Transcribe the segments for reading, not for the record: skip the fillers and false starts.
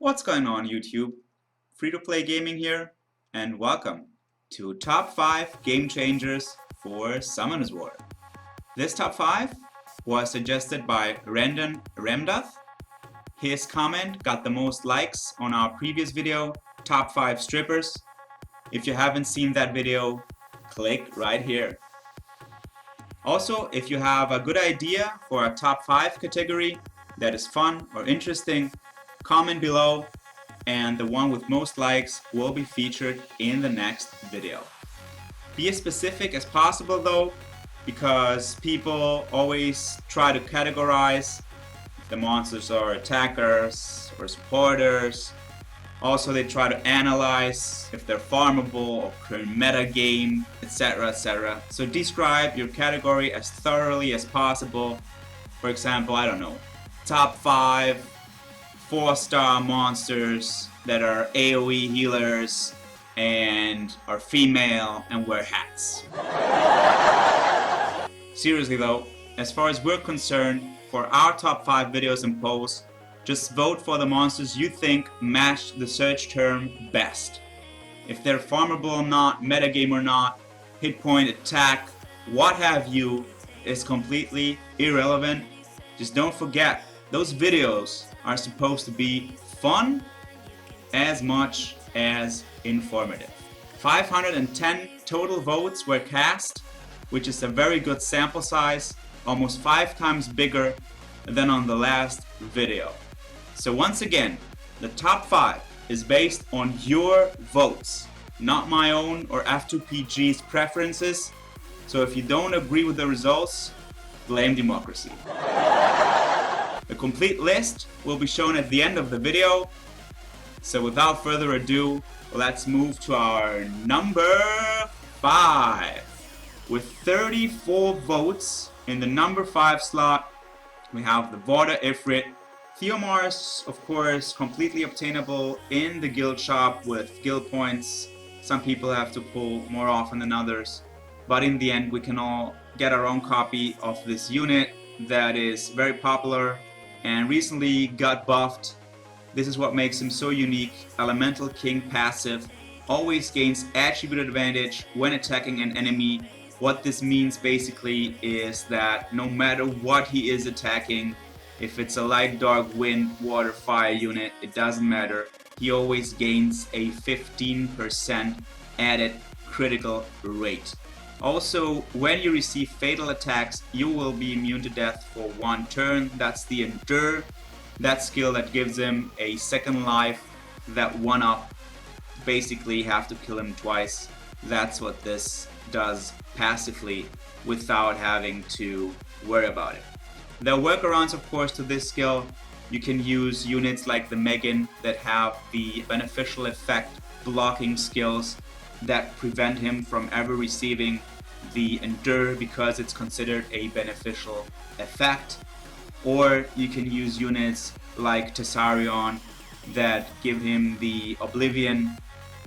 What's going on YouTube? Free-to-play gaming here, and welcome to Top 5 Game Changers for Summoner's War. This Top 5 was suggested by Rendon Remdath. His comment got the most likes on our previous video, Top 5 Strippers. If you haven't seen that video, click right here. Also, if you have a good idea for a Top 5 category that is fun or interesting, comment below, and the one with most likes will be featured in the next video. Be as specific as possible though, because people always try to categorize if the monsters are attackers or supporters. Also, they try to analyze if they're farmable or current meta game, etc, etc. So describe your category as thoroughly as possible. For example, I don't know, top 5 4-star monsters that are AoE healers and are female and wear hats. Seriously though, as far as we're concerned, for our top 5 videos and polls, just vote for the monsters you think match the search term best. If they're farmable or not, metagame or not, hit point, attack, what have you, is completely irrelevant. Just don't forget, those videos are supposed to be fun as much as informative. 510 total votes were cast, which is a very good sample size, almost 5 times bigger than on the last video. So once again, the top 5 is based on your votes, not my own or F2PG's preferences. So if you don't agree with the results, blame democracy. The complete list will be shown at the end of the video. So without further ado, let's move to our number 5. With 34 votes in the number 5 slot, we have the Vorder Ifrit. Theomars, of course, completely obtainable in the guild shop with guild points. Some people have to pull more often than others, but in the end we can all get our own copy of this unit that is very popular and recently got buffed. This is what makes him so unique. Elemental King passive, always gains attribute advantage when attacking an enemy. What this means basically is that no matter what he is attacking, if it's a light, dark, wind, water, fire unit, it doesn't matter. He always gains a 15% added critical rate. Also, when you receive fatal attacks, you will be immune to death for 1 turn. That's the Endure, that skill that gives him a second life, that 1-up. Basically have to kill him twice. That's what this does passively without having to worry about it. There are workarounds, of course, to this skill. You can use units like the Megan that have the beneficial effect blocking skills that prevent him from ever receiving the Endure because it's considered a beneficial effect. Or you can use units like Tessarion that give him the Oblivion.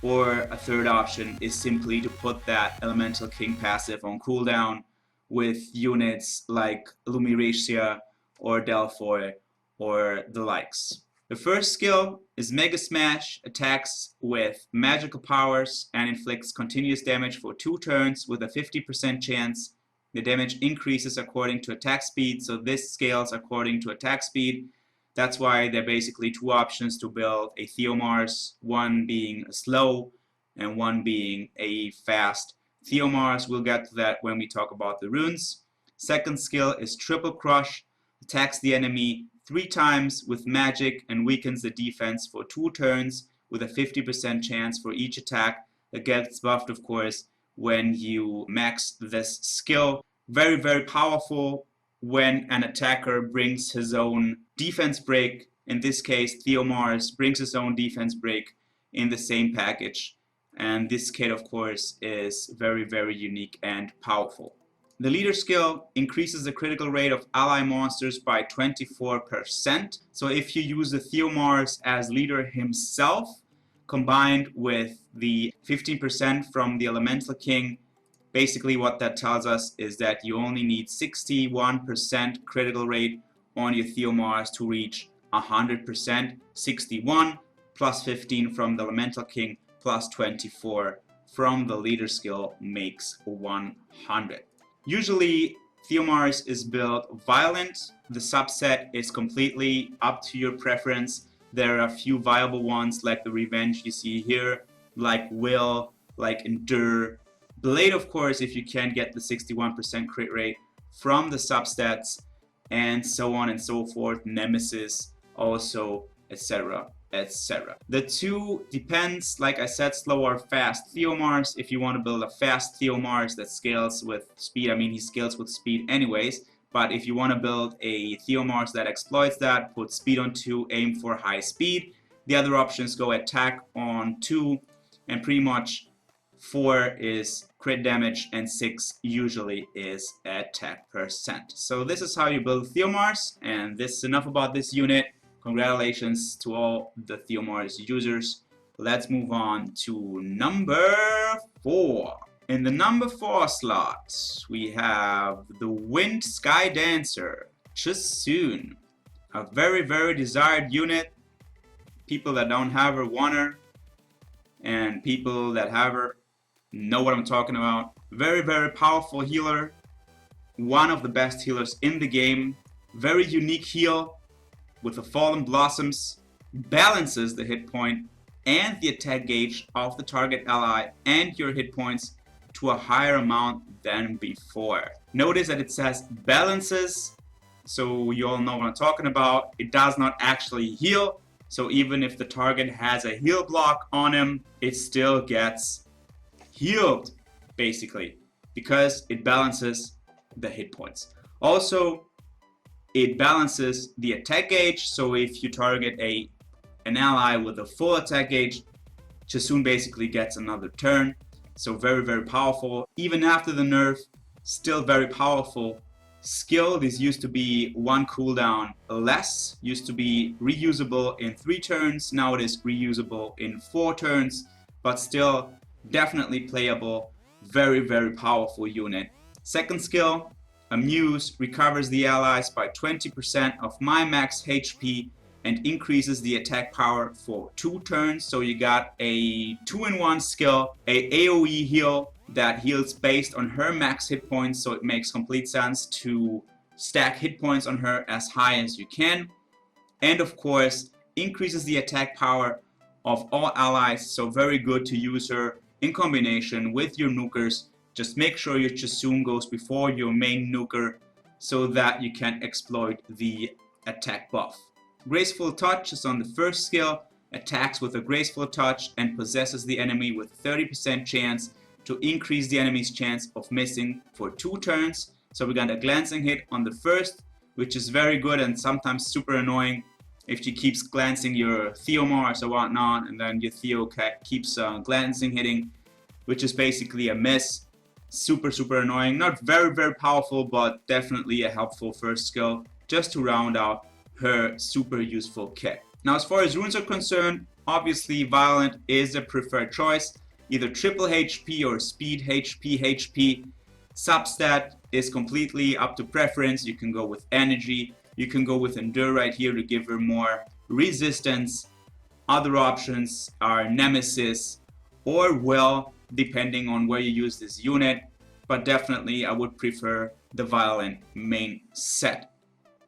Or a third option is simply to put that Elemental King passive on cooldown with units like Lumiracia or Delphoy or the likes. The first skill is Mega Smash, attacks with magical powers and inflicts continuous damage for 2 turns with a 50% chance. The damage increases according to attack speed, so this scales according to attack speed. That's why there are basically 2 options to build a Theomars, one being a slow and one being a fast Theomars. We'll get to that when we talk about the runes. Second skill is Triple Crush, attacks the enemy 3 times with magic and weakens the defense for 2 turns with a 50% chance for each attack. That gets buffed, of course, when you max this skill. Very, very powerful when an attacker brings his own defense break. In this case, Theomars brings his own defense break in the same package. And this kit, of course, is very, very unique and powerful. The leader skill increases the critical rate of ally monsters by 24%. So if you use the Theomars as leader himself, combined with the 15% from the Elemental King, basically what that tells us is that you only need 61% critical rate on your Theomars to reach 100%, 61, plus 15 from the Elemental King, plus 24 from the Leader skill makes 100. Usually Theomars is built violent. The subset is completely up to your preference. There are a few viable ones like the Revenge you see here, like Will, like Endure. Blade, of course, if you can get the 61% crit rate from the substats, and so on and so forth. Nemesis also, etc. etc. The two depends, like I said, slow or fast Theomars. If you want to build a fast Theomars that scales with speed, I mean he scales with speed anyways, but if you want to build a Theomars that exploits that, put speed on 2, aim for high speed. The other options go attack on 2, and pretty much 4 is crit damage, and 6 usually is attack percent. So this is how you build Theomars, and this is enough about this unit. Congratulations to all the Theomars users. Let's move on to number 4. In the number 4 slot, we have the Wind Sky Dancer, Chasun. A very, very desired unit. People that don't have her want her, and people that have her know what I'm talking about. Very, very powerful healer. One of the best healers in the game. Very unique heal with the Fallen Blossoms. Balances the hit point and the attack gauge of the target ally and your hit points to a higher amount than before. Notice that it says balances, so you all know what I'm talking about. It does not actually heal, so even if the target has a heal block on him, it still gets healed, basically, because it balances the hit points. Also, it balances the attack gauge, so if you target an ally with a full attack gauge, Chasun basically gets another turn. So very, very powerful. Even after the nerf, still very powerful. Skill, this used to be 1 cooldown less, used to be reusable in 3 turns, now it is reusable in 4 turns, but still definitely playable. Very, very powerful unit. Second skill, Amuse, recovers the allies by 20% of my max HP and increases the attack power for 2 turns. So you got a 2-in-1 skill, a AoE heal that heals based on her max hit points, so it makes complete sense to stack hit points on her as high as you can. And of course, increases the attack power of all allies, so very good to use her in combination with your nukers. Just make sure your Chasun goes before your main nuker so that you can exploit the attack buff. Graceful Touch is on the first skill, attacks with a graceful touch and possesses the enemy with 30% chance to increase the enemy's chance of missing for 2 turns. So we got a glancing hit on the first, which is very good and sometimes super annoying if she keeps glancing your Theomars or whatnot, and then your Theo keeps glancing hitting, which is basically a miss. Super, super annoying. Not very, very powerful, but definitely a helpful first skill just to round out her super useful kit. Now, as far as runes are concerned, obviously Violent is a preferred choice. Either triple HP or speed HP. Substat is completely up to preference. You can go with energy. You can go with Endure right here to give her more resistance. Other options are Nemesis or Will, depending on where you use this unit. But definitely I would prefer the Violent main set.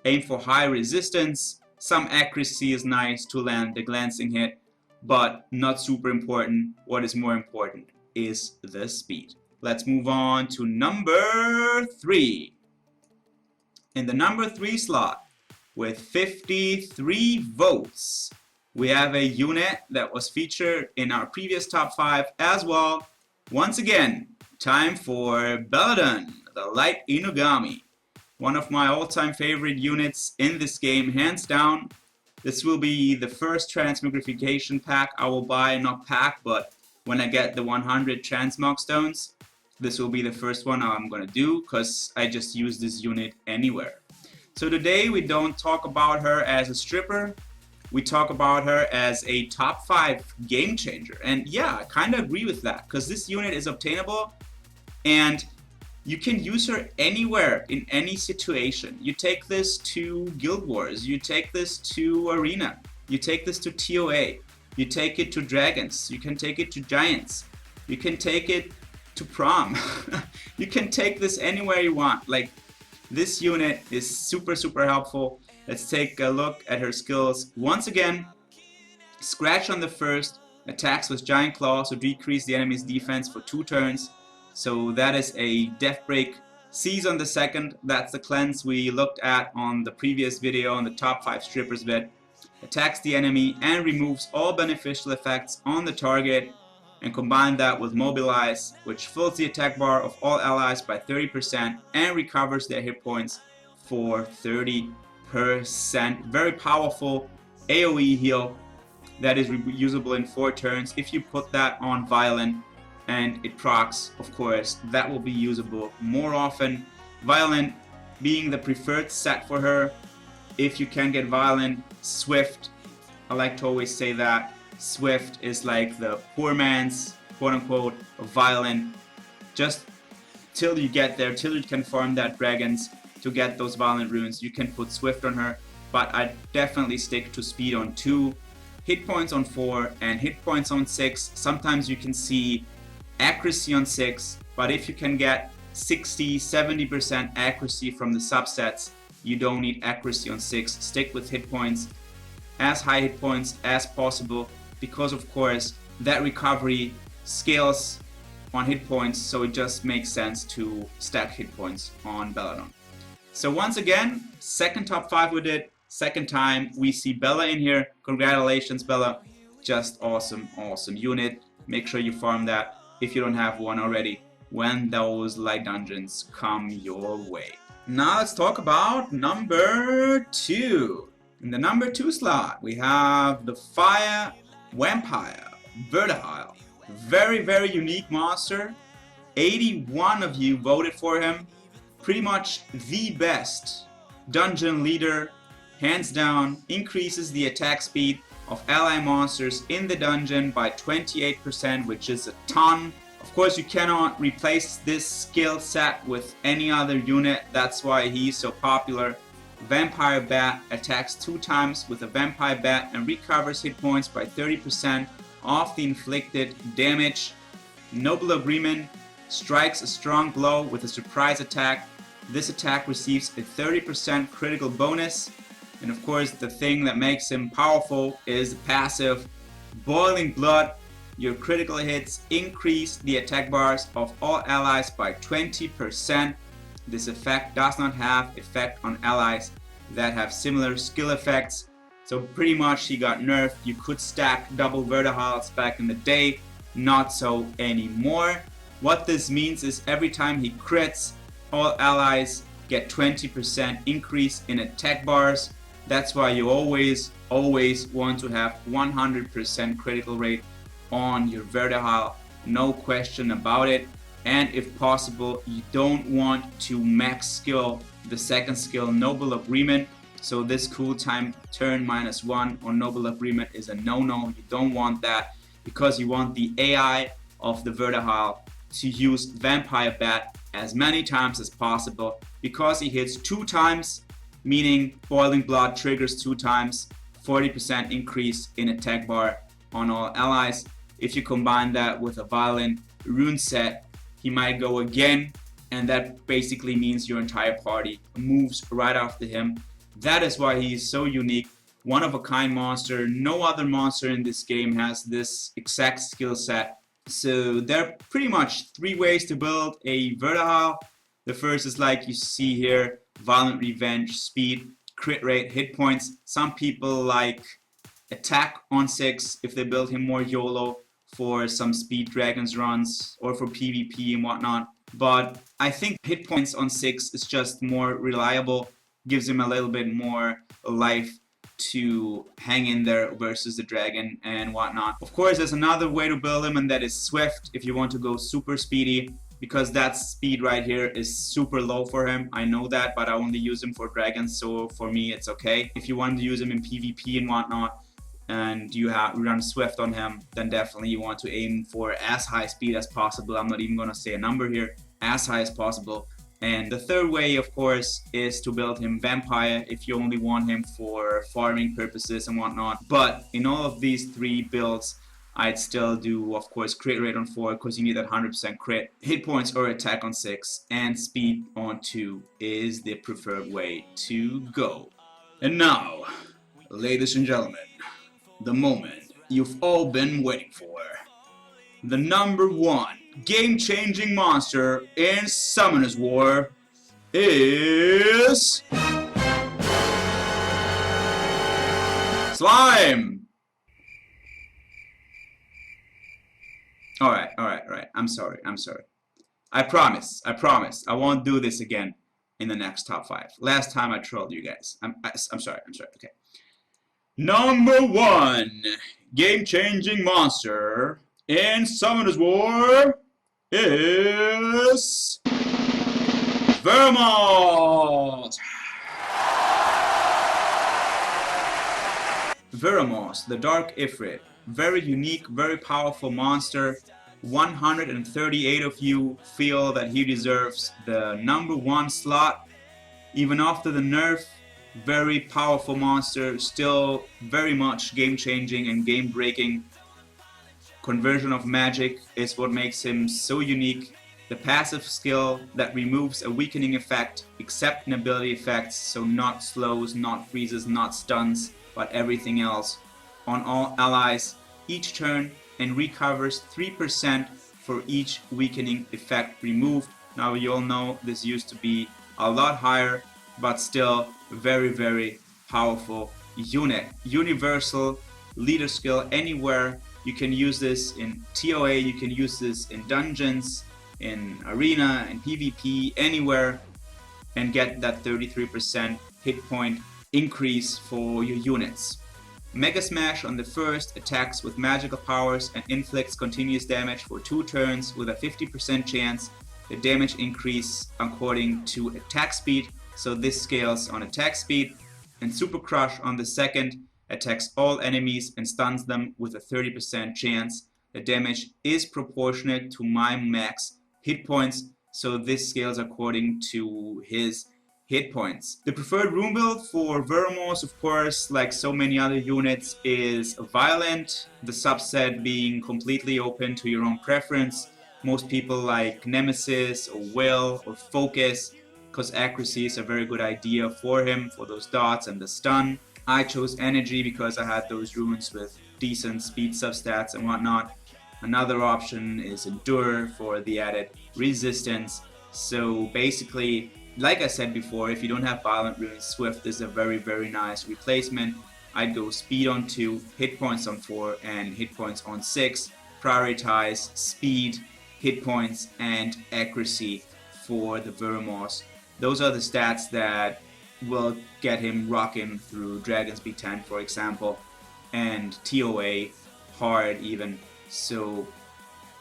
Aim for high resistance. Some accuracy is nice to land the glancing hit, but not super important. What is more important is the speed. Let's move on to number 3. In the number 3 slot, with 53 votes, we have a unit that was featured in our previous top 5 as well. Once again, time for Belladon, the Light Inugami. One of my all-time favorite units in this game, hands down. This will be the first transmogrification pack I will buy, not pack, but when I get the 100 transmog stones, this will be the first one I'm gonna do, because I just use this unit anywhere. So today we don't talk about her as a stripper, we talk about her as a top 5 game changer. And yeah, I kind of agree with that, because this unit is obtainable, and You can use her anywhere in any situation. You take this to Guild Wars, you take this to Arena, you take this to TOA, you take it to Dragons, you can take it to Giants, you can take it to Prom. You can take this anywhere you want. Like, this unit is super helpful. Let's take a look at her skills. Once again, Scratch on the first, attacks with Giant Claw, so decrease the enemy's defense for 2 turns. So that is a Death Break. Seize on the second, that's the cleanse we looked at on the previous video on the top 5 strippers bit. Attacks the enemy and removes all beneficial effects on the target, and combine that with Mobilize, which fills the attack bar of all allies by 30% and recovers their hit points for 30%. Very powerful AoE heal that is reusable in 4 turns. If you put that on Violent and it procs, of course, that will be usable more often. Violent being the preferred set for her. If you can get Violent, Swift, I like to always say that. Swift is like the poor man's, quote-unquote, Violent. Just till you get there, till you can farm that Dragons to get those Violent runes, you can put Swift on her. But I definitely stick to Speed on 2, Hit Points on 4, and Hit Points on 6. Sometimes you can see Accuracy on 6, but if you can get 60-70% accuracy from the subsets, you don't need accuracy on 6. Stick with hit points, as high hit points as possible, because of course that recovery scales on hit points, so it just makes sense to stack hit points on Belladon. So once again, second top 5 we did, second time we see Bella in here. Congratulations, Bella. Just awesome unit. Make sure you farm that if you don't have one already when those light dungeons come your way. Now let's talk about number 2. In the number 2 slot we have the Fire Vampire Vertihile. Very unique monster. 81 of you voted for him. Pretty much the best dungeon leader, hands down. Increases the attack speed of ally monsters in the dungeon by 28%, which is a ton. Of course, you cannot replace this skill set with any other unit. That's why he's so popular. Vampire Bat attacks 2 times with a Vampire Bat and recovers hit points by 30% off the inflicted damage. Noble Agreement strikes a strong blow with a surprise attack. This attack receives a 30% critical bonus. And of course, the thing that makes him powerful is the passive Boiling Blood. Your critical hits increase the attack bars of all allies by 20%. This effect does not have effect on allies that have similar skill effects. So pretty much he got nerfed. You could stack double Vertihiles back in the day, not so anymore. What this means is every time he crits, all allies get 20% increase in attack bars. That's why you always want to have 100% critical rate on your Vertihile, no question about it. And if possible, you don't want to max skill the second skill, Noble Agreement. So this cool time turn -1 on Noble Agreement is a no-no. You don't want that because you want the AI of the Vertihile to use Vampire Bat as many times as possible, because he hits 2 times, meaning Boiling Blood triggers 2 times, 40% increase in attack bar on all allies. If you combine that with a Violent rune set, he might go again, and that basically means your entire party moves right after him. That is why he is so unique, one of a kind monster. No other monster in this game has this exact skill set. So there are pretty much 3 ways to build a Vertihile. The first is like you see here, Violent Revenge, Speed, Crit Rate, Hit Points. Some people like attack on 6 if they build him more YOLO for some Speed Dragons runs or for PvP and whatnot. But I think hit points on 6 is just more reliable, gives him a little bit more life to hang in there versus the dragon and whatnot. Of course, there's another way to build him, and that is Swift if you want to go super speedy, because that speed right here is super low for him. I know that, but I only use him for dragons, so for me it's okay. If you want to use him in PvP and whatnot, and you run Swift on him, then definitely you want to aim for as high speed as possible. I'm not even going to say a number here, as high as possible. And the third way, of course, is to build him Vampire if you only want him for farming purposes and whatnot. But in all of these three builds, I'd still do, of course, crit rate on 4 because you need that 100% crit. Hit points or attack on 6 and speed on 2 is the preferred way to go. And now, ladies and gentlemen, the moment you've all been waiting for. The #1 game-changing monster in Summoner's War is... Slime! Alright. I'm sorry. I promise. I won't do this again in the next top 5. Last time I trolled you guys. I'm sorry. Okay. #1 game-changing monster in Summoner's War is... Veremos! Veremos, the Dark Ifrit. Very unique, very powerful monster. 138 of you feel that he deserves the #1 slot. Even after the nerf, very powerful monster, still very much game-changing and game-breaking. Conversion of magic is what makes him so unique. The passive skill that removes a weakening effect except an ability effects, so not slows, not freezes, not stuns, but everything else on all allies each turn, and recovers 3% for each weakening effect removed. Now you all know this used to be a lot higher, but still very powerful unit. Universal leader skill anywhere. You can use this in TOA, you can use this in dungeons, in arena, in PvP, anywhere, and get that 33% hit point increase for your units. Mega Smash on the first attacks with magical powers and inflicts continuous damage for 2 turns with a 50% chance. The damage increase according to attack speed, so this scales on attack speed. And Super Crush on the second attacks all enemies and stuns them with a 30% chance. The damage is proportionate to my max hit points, so this scales according to his hit points. The preferred rune build for Veremos, of course, like so many other units, is Violent, the subset being completely open to your own preference. Most people like Nemesis or Will or Focus, because accuracy is a very good idea for him, for those dots and the stun. I chose Energy because I had those runes with decent speed substats and whatnot. Another option is Endure for the added resistance. So basically, like I said before, if you don't have Violent runes, Swift is a very nice replacement. I'd go speed on 2, hit points on 4, and hit points on 6. Prioritize speed, hit points, and accuracy for the Veremos. Those are the stats that will get him rocking through Dragon's B10, for example, and TOA hard even. So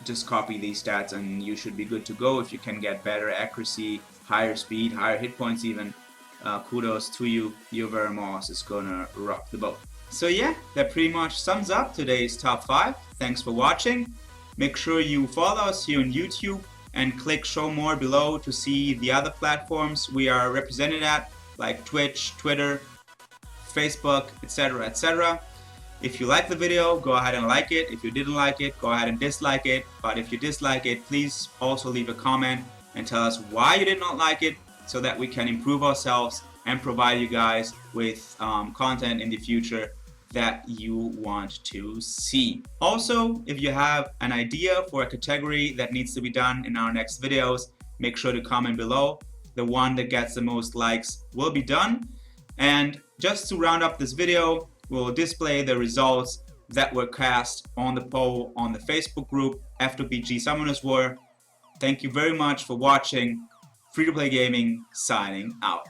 just copy these stats and you should be good to go. If you can get better accuracy, higher speed, higher hit points even, kudos to you. Your Veremos is gonna rock the boat. So yeah, that pretty much sums up today's top 5. Thanks for watching. Make sure you follow us here on YouTube and click show more below to see the other platforms we are represented at, like Twitch, Twitter, Facebook, etc. If you like the video, go ahead and like it. If you didn't like it, go ahead and dislike it. But if you dislike it, please also leave a comment and tell us why you did not like it, so that we can improve ourselves and provide you guys with content in the future that you want to see. Also, if you have an idea for a category that needs to be done in our next videos, make sure to comment below. The one that gets the most likes will be done. And just to round up this video, we'll display the results that were cast on the poll on the Facebook group F2PG Summoners War. Thank you very much for watching. Free to Play Gaming signing out.